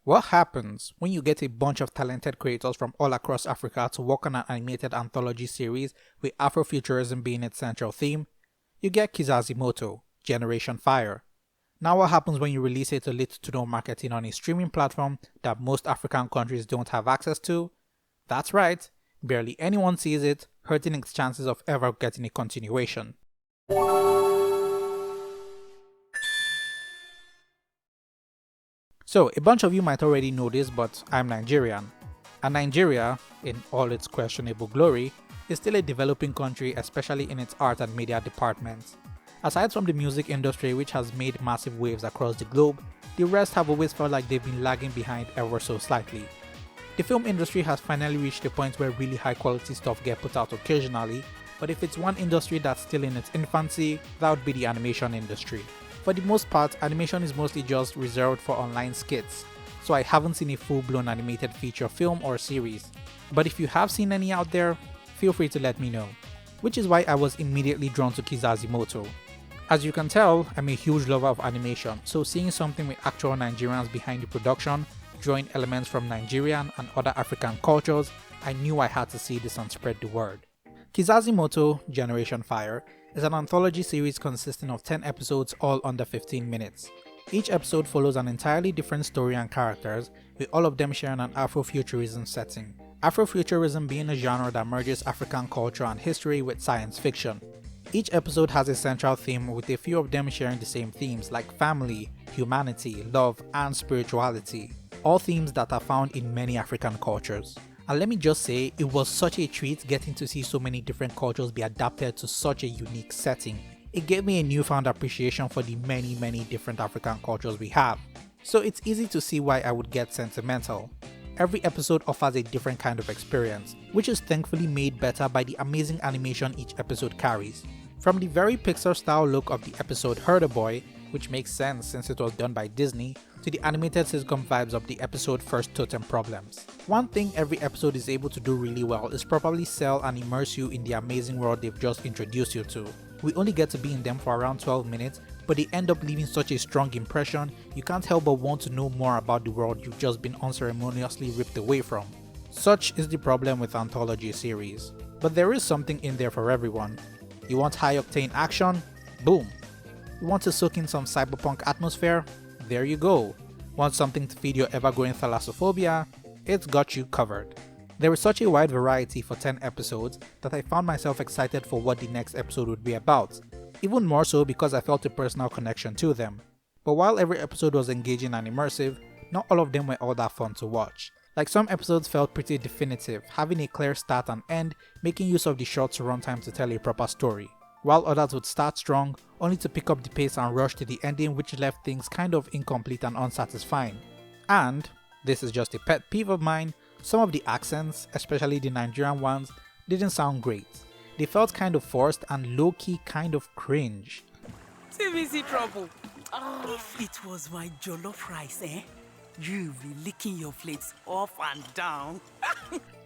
What happens when you get a bunch of talented creators from all across Africa to work on an animated anthology series with Afrofuturism being its central theme? You get Kizazi Moto, Generation Fire. Now what happens when you release it to little to no marketing on a streaming platform that most African countries don't have access to? That's right, barely anyone sees it, hurting its chances of ever getting a continuation. So, a bunch of you might already know this, but I'm Nigerian. And Nigeria, in all its questionable glory, is still a developing country, especially in its art and media departments. Aside from the music industry, which has made massive waves across the globe, the rest have always felt like they've been lagging behind ever so slightly. The film industry has finally reached a point where really high quality stuff get put out occasionally, but if it's one industry that's still in its infancy, that would be the animation industry. For the most part, animation is mostly just reserved for online skits, so I haven't seen a full-blown animated feature film or series. But if you have seen any out there, feel free to let me know. Which is why I was immediately drawn to Kizazi Moto. As you can tell, I'm a huge lover of animation, so seeing something with actual Nigerians behind the production, drawing elements from Nigerian and other African cultures, I knew I had to see this and spread the word. Kizazi Moto, Generation Fire, is an anthology series consisting of 10 episodes all under 15 minutes. Each episode follows an entirely different story and characters, with all of them sharing an Afrofuturism setting. Afrofuturism being a genre that merges African culture and history with science fiction. Each episode has a central theme, with a few of them sharing the same themes like family, humanity, love, and spirituality. All themes that are found in many African cultures. And let me just say, it was such a treat getting to see so many different cultures be adapted to such a unique setting. It gave me a newfound appreciation for the many different African cultures we have. So it's easy to see why I would get sentimental. Every episode offers a different kind of experience, which is thankfully made better by the amazing animation each episode carries. From the very Pixar style look of the episode Herder Boy, which makes sense since it was done by Disney, to the animated sitcom vibes of the episode First Totem Problems. One thing every episode is able to do really well is properly sell and immerse you in the amazing world they've just introduced you to. We only get to be in them for around 12 minutes, but they end up leaving such a strong impression, you can't help but want to know more about the world you've just been unceremoniously ripped away from. Such is the problem with anthology series. But there is something in there for everyone. You want high-octane action? Boom! You want to soak in some cyberpunk atmosphere? There you go. Want something to feed your ever-growing thalassophobia? It's got you covered. There is such a wide variety for 10 episodes that I found myself excited for what the next episode would be about, even more so because I felt a personal connection to them. But while every episode was engaging and immersive, not all of them were all that fun to watch. Like some episodes felt pretty definitive, having a clear start and end, making use of the short runtime to tell a proper story. While others would start strong, only to pick up the pace and rush to the ending, which left things kind of incomplete and unsatisfying. And, this is just a pet peeve of mine, some of the accents, especially the Nigerian ones, didn't sound great. They felt kind of forced and low-key kind of cringe. TVC trouble. If it was my jollof rice, you'd be licking your plates up and down.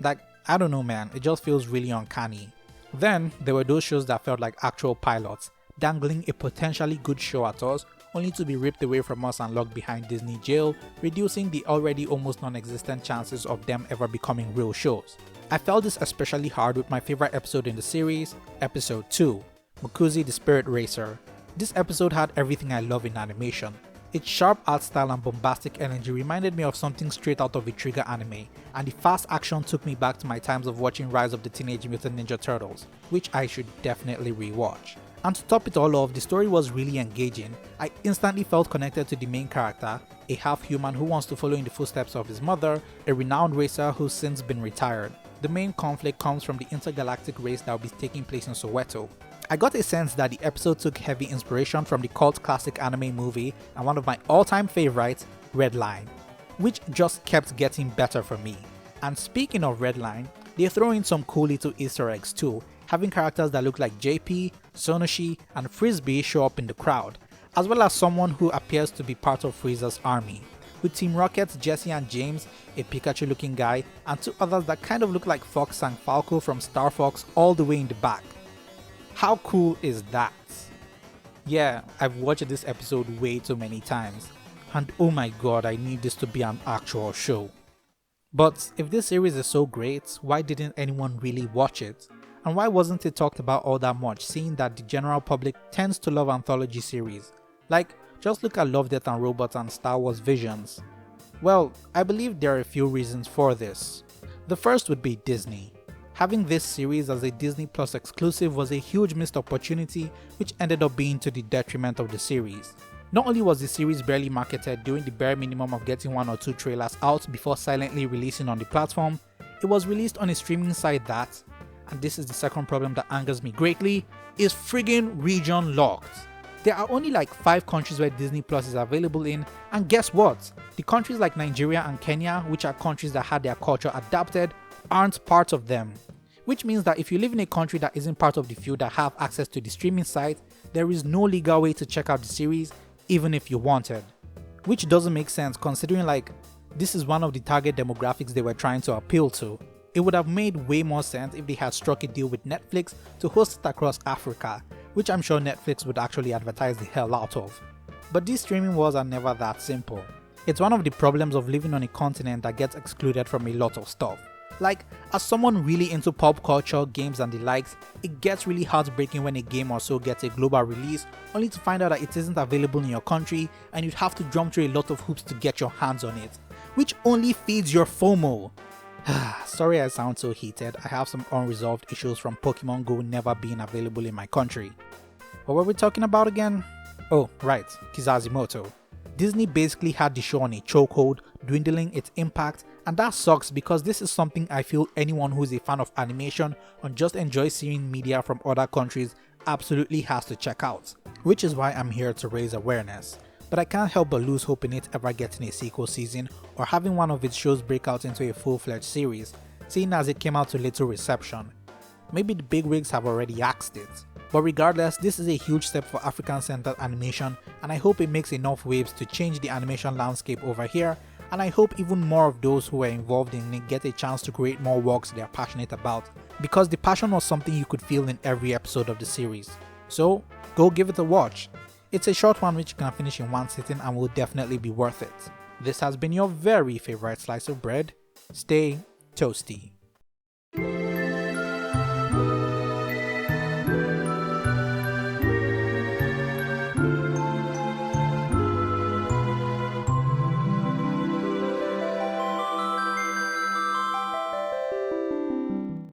Like, I don't know man, it just feels really uncanny. Then, there were those shows that felt like actual pilots, dangling a potentially good show at us, only to be ripped away from us and locked behind Disney jail, reducing the already almost non-existent chances of them ever becoming real shows. I felt this especially hard with my favorite episode in the series, episode 2, Mukuzi the Spirit Racer. This episode had everything I love in animation. Its sharp art style and bombastic energy reminded me of something straight out of a Trigger anime, and the fast action took me back to my times of watching Rise of the Teenage Mutant Ninja Turtles, which I should definitely rewatch. And to top it all off, the story was really engaging. I instantly felt connected to the main character, a half-human who wants to follow in the footsteps of his mother, a renowned racer who's since been retired. The main conflict comes from the intergalactic race that will be taking place in Soweto. I got a sense that the episode took heavy inspiration from the cult classic anime movie and one of my all-time favorites, Redline, which just kept getting better for me. And speaking of Redline, they throw in some cool little Easter eggs too, having characters that look like JP, Sonoshi, and Frisbee show up in the crowd, as well as someone who appears to be part of Frieza's army, with Team Rocket's Jesse and James, a Pikachu looking guy, and two others that kind of look like Fox and Falco from Star Fox all the way in the back. How cool is that? Yeah, I've watched this episode way too many times. and oh my god, I need this to be an actual show. But if this series is so great, why didn't anyone really watch it? And why wasn't it talked about all that much, seeing that the general public tends to love anthology series? Like, just look at Love, Death and Robots and Star Wars Visions. Well, I believe there are a few reasons for this. The first would be Disney. Having this series as a Disney Plus exclusive was a huge missed opportunity, which ended up being to the detriment of the series. Not only was the series barely marketed, doing the bare minimum of getting 1 or 2 trailers out before silently releasing on the platform, it was released on a streaming site that, and this is the second problem that angers me greatly, is friggin' region locked. There are only like 5 countries where Disney Plus is available in, and guess what? The countries like Nigeria and Kenya, which are countries that had their culture adapted, aren't part of them. Which means that if you live in a country that isn't part of the few that have access to the streaming site, there is no legal way to check out the series, even if you wanted. Which doesn't make sense considering like, this is one of the target demographics they were trying to appeal to. It would have made way more sense if they had struck a deal with Netflix to host it across Africa, which I'm sure Netflix would actually advertise the hell out of. But these streaming wars are never that simple. It's one of the problems of living on a continent that gets excluded from a lot of stuff. Like, as someone really into pop culture, games and the likes, it gets really heartbreaking when a game or so gets a global release only to find out that it isn't available in your country and you'd have to jump through a lot of hoops to get your hands on it, which only feeds your FOMO. Sorry I sound so heated, I have some unresolved issues from Pokemon Go never being available in my country. What were we talking about again? Oh, right, Kizazi Moto. Disney basically had the show on a chokehold, dwindling its impact, and that sucks because this is something I feel anyone who is a fan of animation or just enjoys seeing media from other countries absolutely has to check out, which is why I'm here to raise awareness. But I can't help but lose hope in it ever getting a sequel season or having one of its shows break out into a full-fledged series, seeing as it came out to little reception. Maybe the bigwigs have already axed it. But regardless, this is a huge step for African-centered animation, and I hope it makes enough waves to change the animation landscape over here, and I hope even more of those who are involved in it get a chance to create more works they are passionate about, because the passion was something you could feel in every episode of the series. So, go give it a watch. It's a short one which you can finish in one sitting and will definitely be worth it. This has been your very favorite slice of bread. Stay toasty.